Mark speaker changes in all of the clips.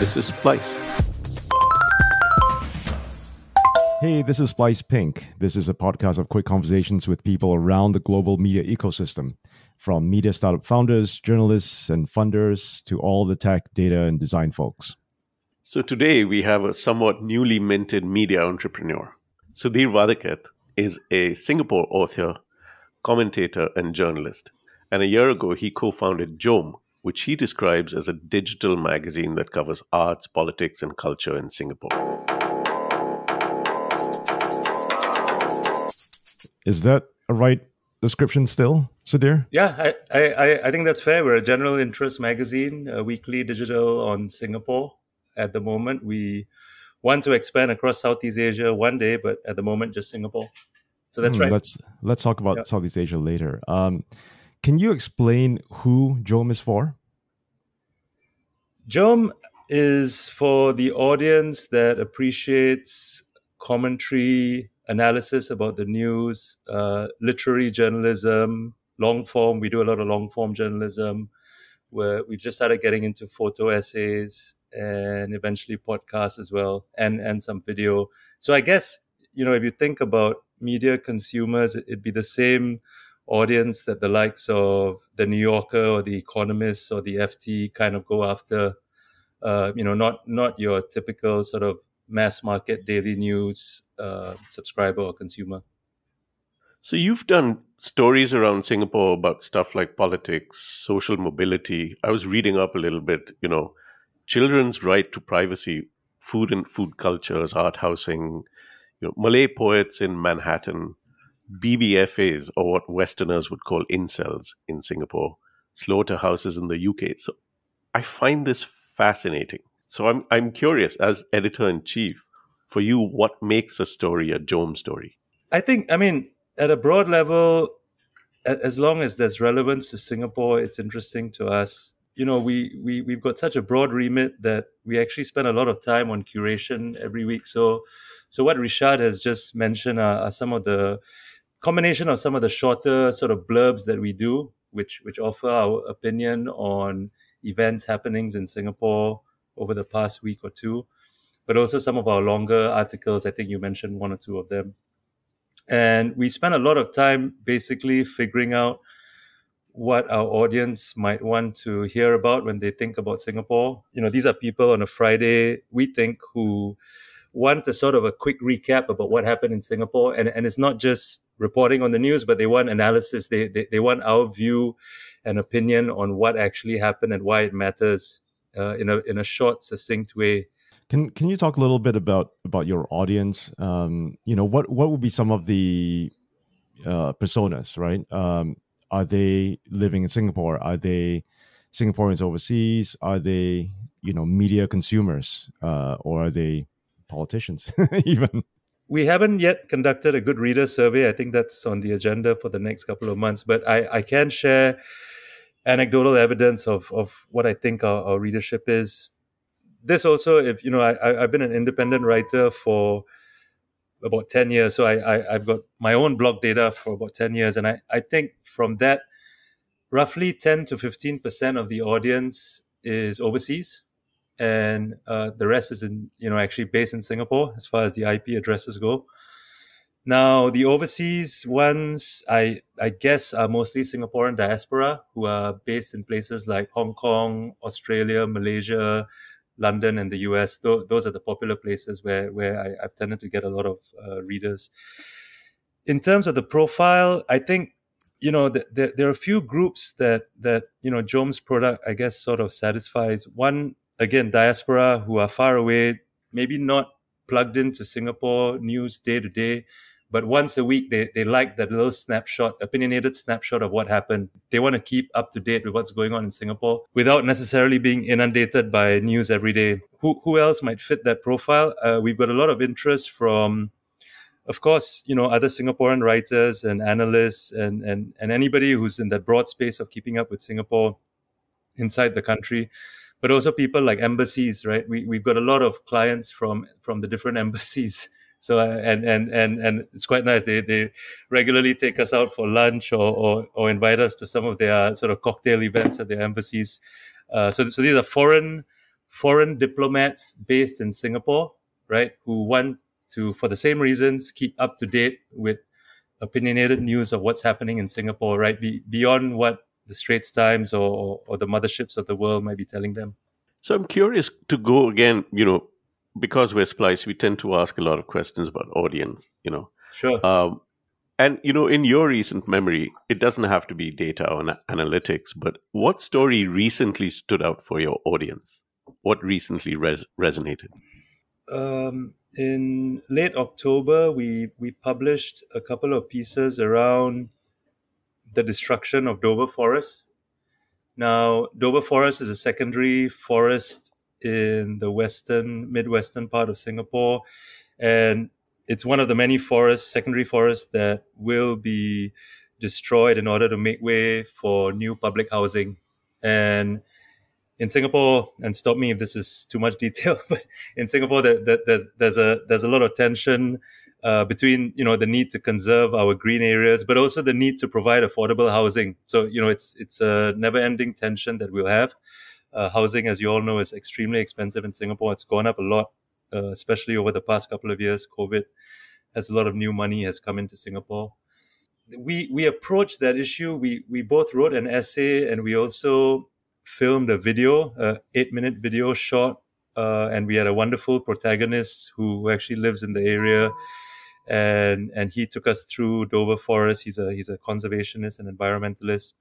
Speaker 1: This is Splice.
Speaker 2: Hey, this is Splice Pink. This is a podcast of quick conversations with people around the global media ecosystem, from media startup founders, journalists, and funders to all the tech, data, and design folks.
Speaker 1: So today we have a somewhat newly minted media entrepreneur. Sudhir Vadaketh is a Singapore author, commentator, and journalist. And a year ago, he co-founded Jom, which he describes as a digital magazine that covers arts, politics, and culture in Singapore.
Speaker 2: Is that a right description still, Sudhir?
Speaker 3: Yeah, I think that's fair. We're a general interest magazine, a weekly digital on Singapore. At the moment, we want to expand across Southeast Asia one day, but at the moment, just Singapore. So that's right.
Speaker 2: Let's talk about Southeast Asia later. Can you explain who Jom is for?
Speaker 3: Jom is for the audience that appreciates commentary, analysis about the news, literary journalism, long form. We do a lot of long form journalism, where we've just started getting into photo essays and eventually podcasts as well, and some video. So I guess, if you think about media consumers, it'd be the same audience that the likes of the New Yorker or the Economist or the FT kind of go after. Not your typical sort of mass market daily news subscriber or consumer.
Speaker 1: So you've done stories around Singapore about stuff like politics, social mobility. I was reading up a little bit, children's right to privacy, food and food cultures, art housing, Malay poets in Manhattan, BBFAs, or what Westerners would call incels in Singapore, slaughterhouses in the UK. So I find this fascinating. So I'm curious, as editor-in-chief, for you, what makes a story a Jom story?
Speaker 3: I mean, at a broad level, as long as there's relevance to Singapore, it's interesting to us. We've got such a broad remit that we actually spend a lot of time on curation every week. So what Rishad has just mentioned are some of the combination of some of the shorter sort of blurbs that we do, which offer our opinion on events, happenings in Singapore over the past week or two, but also some of our longer articles. I think you mentioned one or two of them. And we spend a lot of time basically figuring out what our audience might want to hear about when they think about Singapore. These are people on a Friday, we think, who want a sort of a quick recap about what happened in Singapore. And it's not just reporting on the news, but they want analysis. They want our view and opinion on what actually happened and why it matters in a short, succinct way.
Speaker 2: Can you talk a little bit about your audience? What would be some of the personas, right? Are they living in Singapore? Are they Singaporeans overseas? Are they, media consumers? Or are they politicians even?
Speaker 3: We haven't yet conducted a good reader survey. I think that's on the agenda for the next couple of months. But I can share anecdotal evidence of what I think our readership is. This also, I've been an independent writer for about 10 years. So I've got my own blog data for about 10 years. And I think from that, roughly 10 to 15% of the audience is overseas. And the rest is actually based in Singapore as far as the IP addresses go. Now, the overseas ones, I guess, are mostly Singaporean diaspora who are based in places like Hong Kong, Australia, Malaysia, London, and the US. Those are the popular places where I've tended to get a lot of readers. In terms of the profile, I think, there are a few groups that Jom's product, I guess, sort of satisfies. One, again, diaspora who are far away, maybe not plugged into Singapore news day to day, but once a week, they like that little snapshot, opinionated snapshot of what happened. They want to keep up to date with what's going on in Singapore without necessarily being inundated by news every day. Who else might fit that profile? We've got a lot of interest from, of course, other Singaporean writers and analysts and anybody who's in that broad space of keeping up with Singapore inside the country, but also people like embassies, right? We've got a lot of clients from the different embassies. So and it's quite nice. They regularly take us out for lunch or invite us to some of their sort of cocktail events at their embassies. So these are foreign foreign diplomats based in Singapore, right, who want to, for the same reasons, keep up to date with opinionated news of what's happening in Singapore, right, beyond what the Straits Times or the motherships of the world might be telling them.
Speaker 1: So I'm curious to go again, because we're Splice, we tend to ask a lot of questions about audience.
Speaker 3: Sure.
Speaker 1: And, in your recent memory, it doesn't have to be data or analytics, but what story recently stood out for your audience? What recently resonated?
Speaker 3: In late October, we published a couple of pieces around the destruction of Dover Forest. Now, Dover Forest is a secondary forest in the midwestern part of Singapore, and it's one of the many secondary forests that will be destroyed in order to make way for new public housing. And in Singapore, and stop me if this is too much detail, but in Singapore, there's a lot of tension between the need to conserve our green areas, but also the need to provide affordable housing. So it's a never-ending tension that we'll have. Housing, as you all know, is extremely expensive in Singapore. It's gone up a lot, especially over the past couple of years. COVID has a lot of new money has come into Singapore. We approached that issue. We both wrote an essay and we also filmed a video, 8-minute video short, and we had a wonderful protagonist who actually lives in the area, and he took us through Dover Forest. He's a conservationist and environmentalist.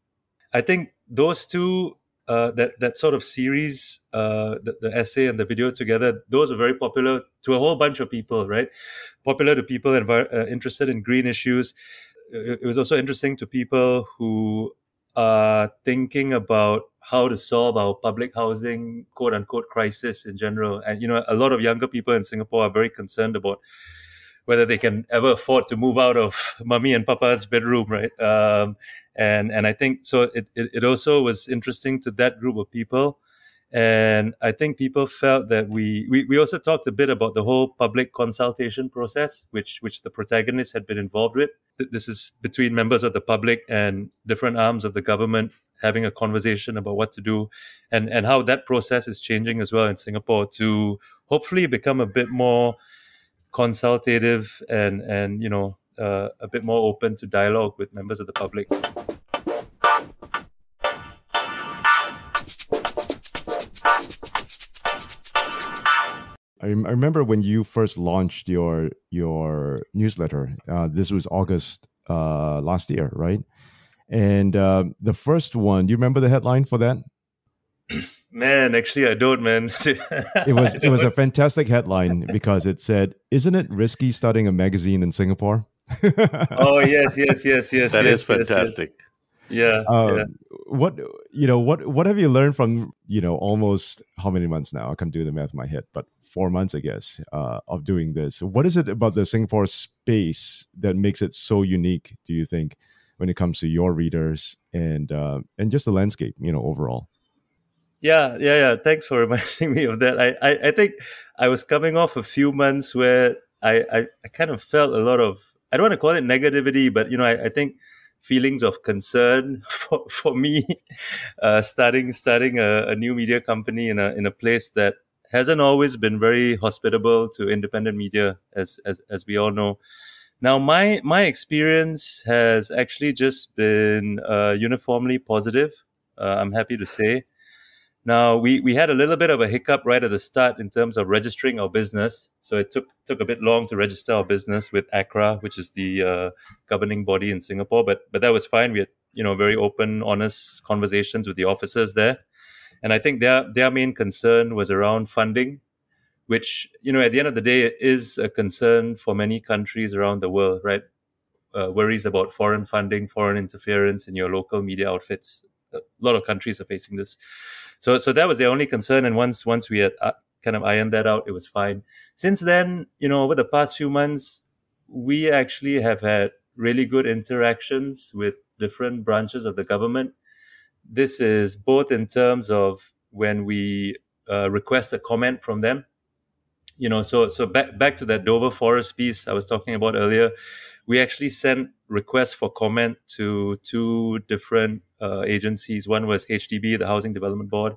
Speaker 3: I think those two, that sort of series, the essay and the video together, those are very popular to a whole bunch of people, right? Popular to people interested in green issues. It was also interesting to people who are thinking about how to solve our public housing, quote unquote, crisis in general. And, a lot of younger people in Singapore are very concerned about whether they can ever afford to move out of mummy and papa's bedroom, right? And I think so. It also was interesting to that group of people. And I think people felt that we also talked a bit about the whole public consultation process, which the protagonist had been involved with. This is between members of the public and different arms of the government having a conversation about what to do, and how that process is changing as well in Singapore to hopefully become a bit more consultative and a bit more open to dialogue with members of the public.
Speaker 2: I remember when you first launched your newsletter. This was August last year, right? And the first one, do you remember the headline for that?
Speaker 3: Man, actually, I don't, man.
Speaker 2: It was a fantastic headline because it said, "Isn't it risky starting a magazine in Singapore?"
Speaker 3: Oh yes.
Speaker 1: That is fantastic.
Speaker 3: Yes. Yeah.
Speaker 2: What have you learned from almost how many months now? I can't do the math in my head, but 4 months, I guess, of doing this. What is it about the Singapore space that makes it so unique, do you think, when it comes to your readers and just the landscape, overall?
Speaker 3: Yeah. Thanks for reminding me of that. I think I was coming off a few months where I kind of felt a lot of, I don't want to call it negativity, but I think feelings of concern for me, starting a new media company in a place that hasn't always been very hospitable to independent media, as we all know. Now, my experience has actually just been uniformly positive. I'm happy to say. Now, we had a little bit of a hiccup right at the start in terms of registering our business. So it took a bit long to register our business with ACRA, which is the governing body in Singapore. But that was fine. We had very open, honest conversations with the officers there, and I think their main concern was around funding, which at the end of the day is a concern for many countries around the world, right? Worries about foreign funding, foreign interference in your local media outfits. A lot of countries are facing this. So that was the only concern. And once we had kind of ironed that out, it was fine. Since then, over the past few months, we actually have had really good interactions with different branches of the government. This is both in terms of when we request a comment from them. So back to that Dover Forest piece I was talking about earlier, we actually sent requests for comment to two different agencies. One was HDB, the Housing Development Board,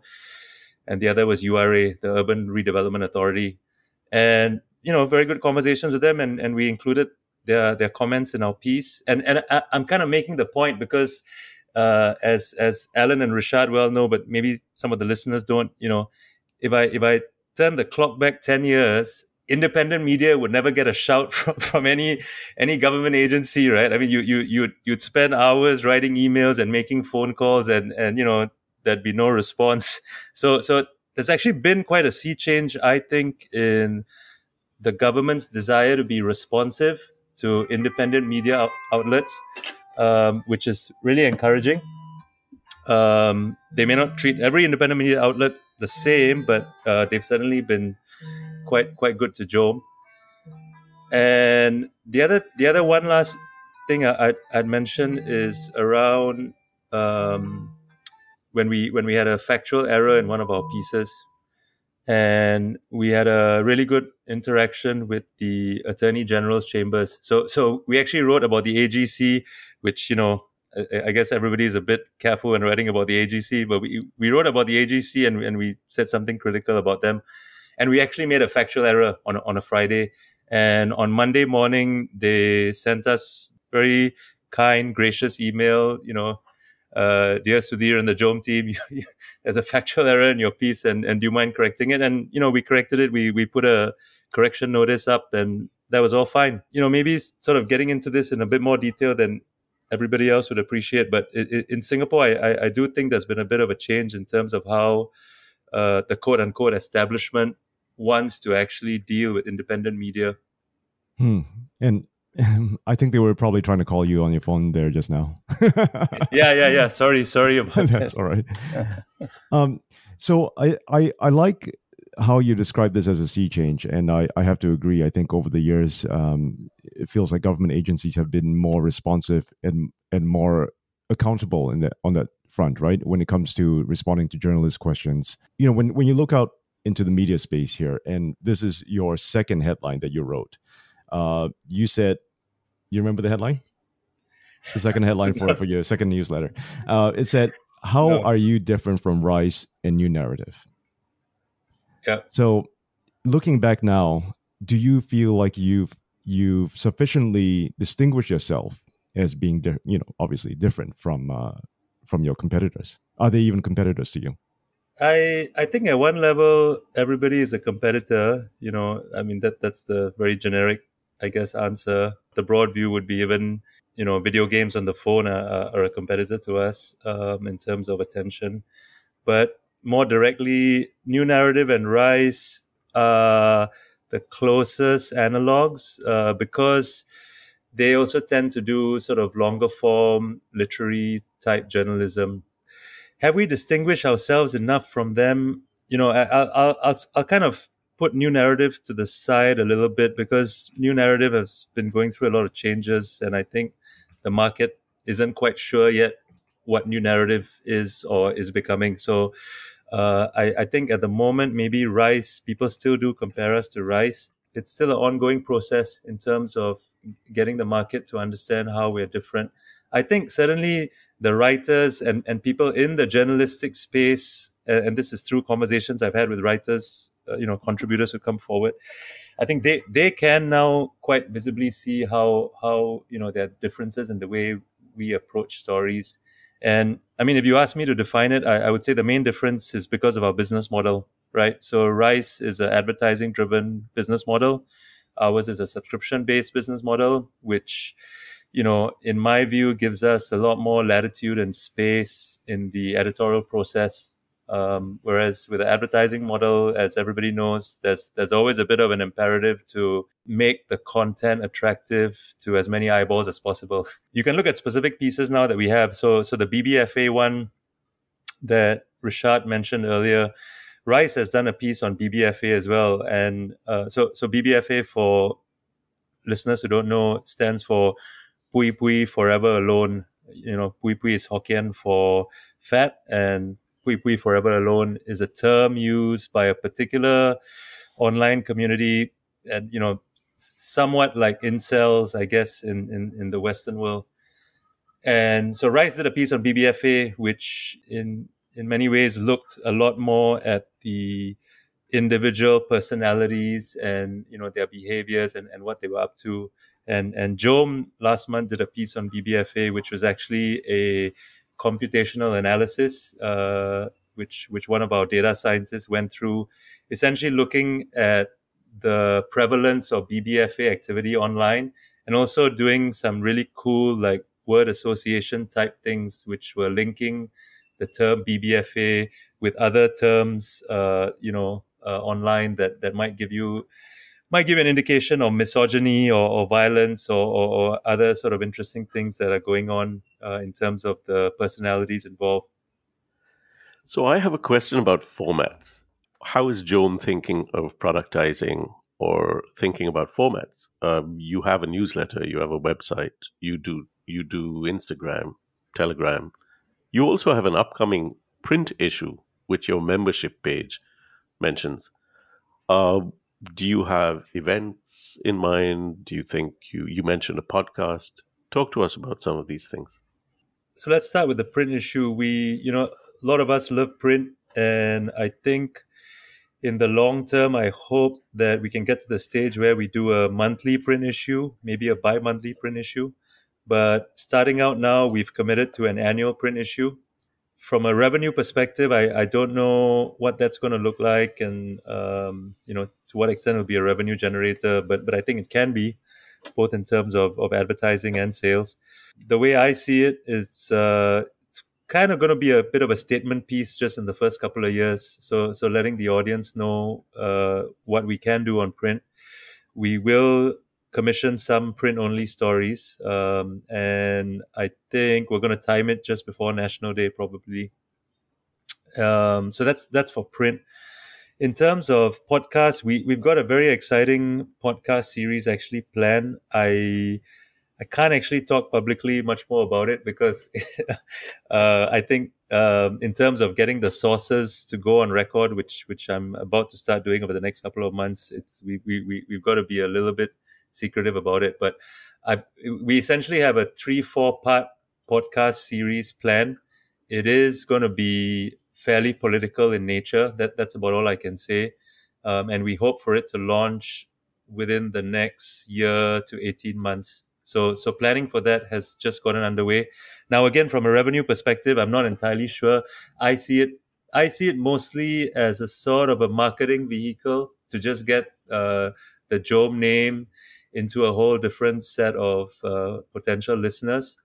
Speaker 3: and the other was URA, the Urban Redevelopment Authority. And very good conversations with them, and we included their comments in our piece. And I'm kind of making the point because as Alan and Rashad well know, but maybe some of the listeners don't. If I turn the clock back 10 years, independent media would never get a shout from any government agency, right? I mean, you'd spend hours writing emails and making phone calls, and there'd be no response. So there's actually been quite a sea change, I think, in the government's desire to be responsive to independent media outlets, which is really encouraging. They may not treat every independent media outlet the same, but they've certainly been quite good to Joe. And the other one last thing I'd mention is around when we had a factual error in one of our pieces, and we had a really good interaction with the Attorney General's chambers. So we actually wrote about the AGC, which I guess everybody is a bit careful when writing about the AGC, but we wrote about the AGC, and we said something critical about them. And we actually made a factual error on a Friday. And on Monday morning, they sent us very kind, gracious email, dear Sudhir and the Jom team, there's a factual error in your piece, and do you mind correcting it? And, we corrected it. We put a correction notice up, and that was all fine. Maybe sort of getting into this in a bit more detail than everybody else would appreciate. But in Singapore, I do think there's been a bit of a change in terms of how the quote unquote establishment wants to actually deal with independent media.
Speaker 2: And I think they were probably trying to call you on your phone there just now.
Speaker 3: Yeah. Sorry about that.
Speaker 2: That's all right. So I like how you describe this as a sea change, and I have to agree. I think over the years, it feels like government agencies have been more responsive and more accountable on that front, right? When it comes to responding to journalist questions. When you look out into the media space here, and this is your second headline that you wrote. You said, you remember the headline? The second headline for your second newsletter. It said, "How are you different from Rice and New Narrative?"
Speaker 3: Yeah.
Speaker 2: So, looking back now, do you feel like you've sufficiently distinguished yourself as being, obviously different from your competitors? Are they even competitors to you?
Speaker 3: I think at one level, everybody is a competitor. I mean, that's the very generic, I guess, answer. The broad view would be even, video games on the phone are a competitor to us in terms of attention. But more directly, New Narrative and Rice are the closest analogs because they also tend to do sort of longer form literary type journalism. Have we distinguished ourselves enough from them? I'll kind of put New Narrative to the side a little bit because New Narrative has been going through a lot of changes, and I think the market isn't quite sure yet what New Narrative is or is becoming. So I think at the moment, maybe Rice, people still do compare us to Rice. It's still an ongoing process in terms of getting the market to understand how we're different. I think certainly the writers and people in the journalistic space, and this is through conversations I've had with writers, contributors who come forward, I think they can now quite visibly see how there are differences in the way we approach stories. And I mean, if you ask me to define it, I would say the main difference is because of our business model, right? So Rice is an advertising-driven business model. Ours is a subscription-based business model, which, in my view, gives us a lot more latitude and space in the editorial process. Whereas with the advertising model, as everybody knows, there's always a bit of an imperative to make the content attractive to as many eyeballs as possible. You can look at specific pieces now that we have. So the BBFA one that Rashad mentioned earlier, Rice has done a piece on BBFA as well. And so BBFA, for listeners who don't know, stands for Pui Pui Forever Alone. Pui Pui is Hokkien for fat, and Pui Pui Forever Alone is a term used by a particular online community, and somewhat like incels, I guess, in the Western world. And so Rice did a piece on BBFA, which in in many ways looked a lot more at the individual personalities and their behaviors and what they were up to. And Jome last month did a piece on BBFA, which was actually a computational analysis, which one of our data scientists went through, essentially looking at the prevalence of BBFA activity online, and also doing some really cool like word association type things, which were linking the term BBFA with other terms, online that might give an indication of misogyny or violence or other sort of interesting things that are going on in terms of the personalities involved.
Speaker 1: So I have a question about formats. How is Joan thinking of productizing or thinking about formats? You have a newsletter, you have a website, you do Instagram, Telegram. You also have an upcoming print issue, which your membership page mentions. Uh, do you have events in mind? Do you think you mentioned a podcast? Talk to us about some of these things.
Speaker 3: So let's start with the print issue. A lot of us love print, and I think in the long term, I hope that we can get to the stage where we do a monthly print issue, maybe a bi-monthly print issue. But starting out now, we've committed to an annual print issue. From a revenue perspective, I don't know what that's going to look like, and to what extent it'll be a revenue generator. But I think it can be, both in terms of advertising and sales. The way I see it is, it's kind of going to be a bit of a statement piece just in the first couple of years. So letting the audience know what we can do on print. We will commission some print only stories, and I think we're going to time it just before National Day probably. So that's for print. In terms of podcasts, we've got a very exciting podcast series actually planned. I can't actually talk publicly much more about it because I think in terms of getting the sources to go on record, which I'm about to start doing over the next couple of months, we've got to be a little bit secretive about it. But we essentially have a 3-4 part podcast series planned. It is going to be fairly political in nature. That's about all I can say. And we hope for it to launch within the next year to 18 months. So planning for that has just gotten underway. Now, again, from a revenue perspective, I'm not entirely sure. I see it mostly as a sort of a marketing vehicle to just get the Jome name into a whole different set of potential listeners.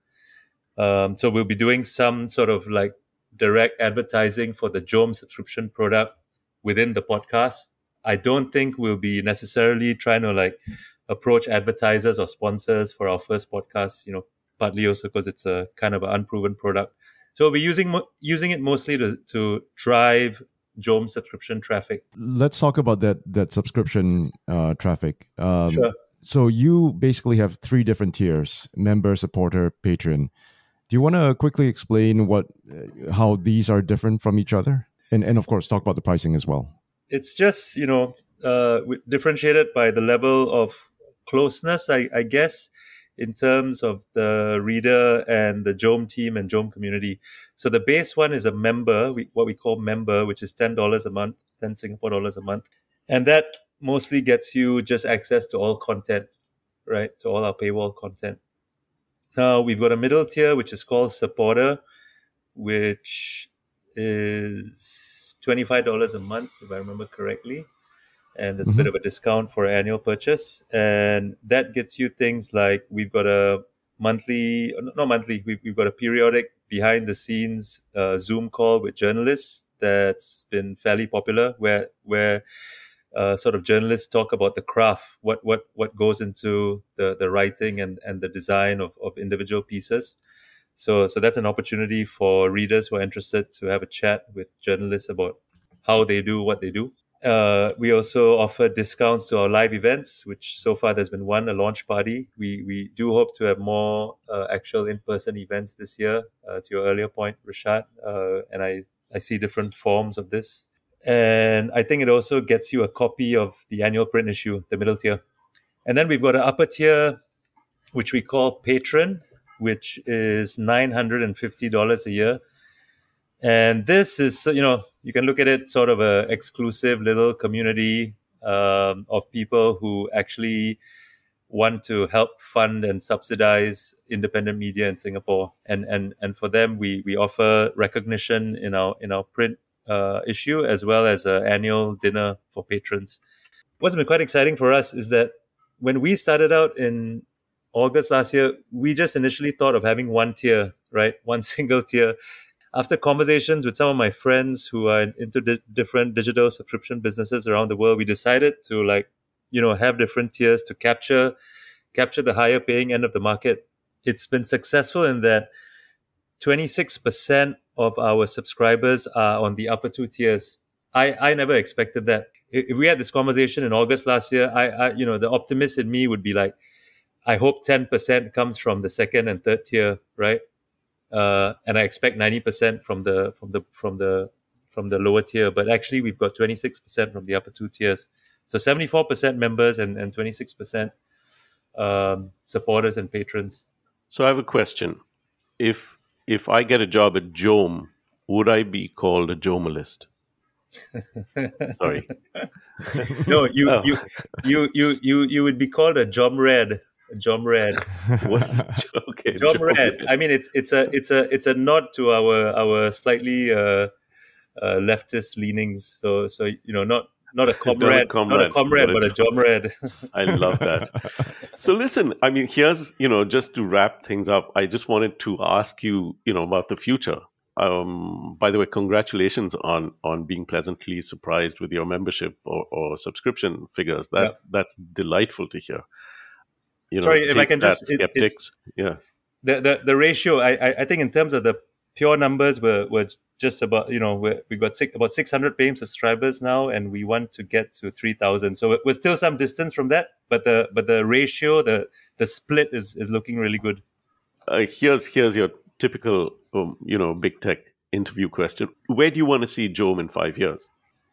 Speaker 3: So we'll be doing some sort of like direct advertising for the Jome subscription product within the podcast. I don't think we'll be necessarily trying to like approach advertisers or sponsors for our first podcast, partly also because it's a kind of an unproven product. So we'll be using it mostly to drive Jome subscription traffic.
Speaker 2: Let's talk about that subscription traffic.
Speaker 3: Sure.
Speaker 2: So you basically have 3 different tiers: member, supporter, patron. Do you want to quickly explain how these are different from each other? And of course, talk about the pricing as well.
Speaker 3: It's just, differentiated by the level of closeness, I guess, in terms of the reader and the Jome team and Jome community. So the base one is a member, what we call member, which is $10 a month, 10 Singapore dollars a month. And that mostly gets you just access to all content, right? To all our paywall content. Now we've got a middle tier, which is called supporter, which is $25 a month, if I remember correctly. And there's a bit of a discount for annual purchase. And that gets you things like we've got a we've got a periodic behind the scenes Zoom call with journalists that's been fairly popular, where sort of journalists talk about the craft, what goes into the writing and the design of individual pieces. So that's an opportunity for readers who are interested to have a chat with journalists about how they do what they do. We also offer discounts to our live events, which so far there's been one, a launch party. We do hope to have more actual in-person events this year, to your earlier point, Rashad. And I see different forms of this. And I think it also gets you a copy of the annual print issue, the middle tier. And then we've got an upper tier, which we call Patron, which is $950 a year. And this is, you can look at it sort of a exclusive little community of people who actually want to help fund and subsidize independent media in Singapore. And for them, we offer recognition in our print issue, as well as an annual dinner for patrons. What's been quite exciting for us is that when we started out in August last year, we just initially thought of having one tier, right? One single tier. After conversations with some of my friends who are into different digital subscription businesses around the world, we decided to have different tiers to capture the higher paying end of the market. It's been successful in that 26% of our subscribers are on the upper two tiers. I never expected that. If we had this conversation in August last year, I the optimist in me would be like, I hope 10% comes from the second and third tier, right? And I expect 90% from the lower tier. But actually, we've got 26% from the upper two tiers. So 74% members and 26% supporters and patrons.
Speaker 1: So I have a question. If I get a job at Jome, would I be called a Jomalist? Sorry.
Speaker 3: No,
Speaker 1: Oh.
Speaker 3: you would be called a Jomred. Jomred.
Speaker 1: What's okay?
Speaker 3: Jomred. I mean, it's a nod to our slightly leftist leanings. So not a comrade, not a comrade, but a Jomred.
Speaker 1: I love that. So listen, I mean, here's, just to wrap things up, I just wanted to ask you, about the future. By the way, congratulations on being pleasantly surprised with your membership or subscription figures. That's delightful to hear.
Speaker 3: Sorry, if I can just
Speaker 1: skeptics. Yeah.
Speaker 3: The ratio, I think in terms of the pure numbers, we're just about, we got about 600 paying subscribers now, and we want to get to 3,000. So we're still some distance from that, but the ratio, the split is looking really good.
Speaker 1: Here's your typical, big tech interview question. Where do you want to see Jome in 5 years?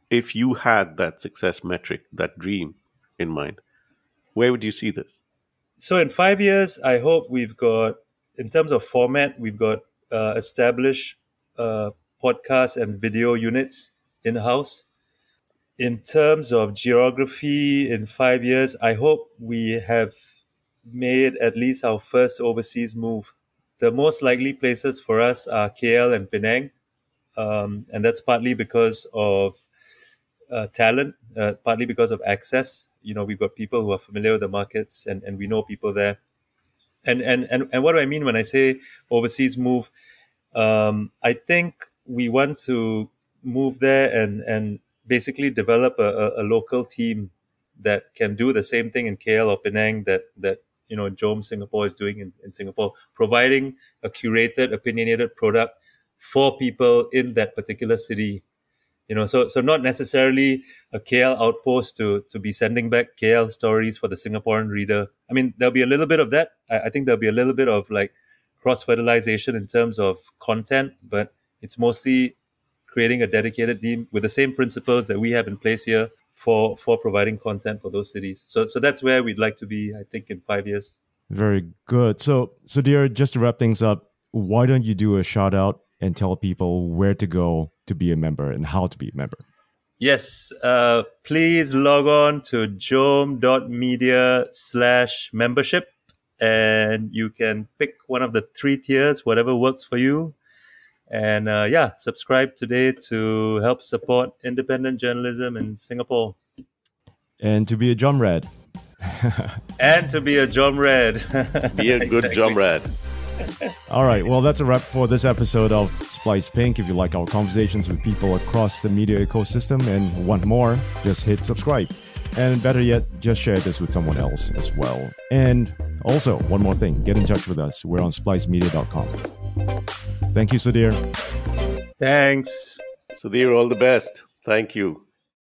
Speaker 1: If you had that success metric, that dream in mind, where would you see this?
Speaker 3: So in 5 years, I hope we've got, in terms of format, we've got established podcast and video units in-house. In terms of geography, in 5 years, I hope we have made at least our first overseas move. The most likely places for us are KL and Penang, and that's partly because of talent, partly because of access. We've got people who are familiar with the markets, and we know people there. And what do I mean when I say overseas move? I think we want to move there and basically develop a local team that can do the same thing in KL or Penang that Jome Singapore is doing in Singapore, providing a curated, opinionated product for people in that particular city. So not necessarily a KL outpost to be sending back KL stories for the Singaporean reader. I mean, there'll be a little bit of that. I think there'll be a little bit of like cross-fertilization in terms of content, but it's mostly creating a dedicated team with the same principles that we have in place here for providing content for those cities. So that's where we'd like to be, I think, in 5 years.
Speaker 2: Very good. So Sudhir, just to wrap things up, why don't you do a shout out and tell people where to go to be a member and how to be a member?
Speaker 3: Yes, please log on to jome.media/membership, and you can pick one of the 3 tiers, whatever works for you. And subscribe today to help support independent journalism in Singapore.
Speaker 2: And to be a Jomrad.
Speaker 3: And to be a Jomrad.
Speaker 1: Be a good Jomrad.
Speaker 2: All right. Well, that's a wrap for this episode of Splice Pink. If you like our conversations with people across the media ecosystem and want more, just hit subscribe. And better yet, just share this with someone else as well. And also, one more thing, get in touch with us. We're on splicemedia.com. Thank you, Sudhir.
Speaker 3: Thanks.
Speaker 1: Sudhir, all the best. Thank you.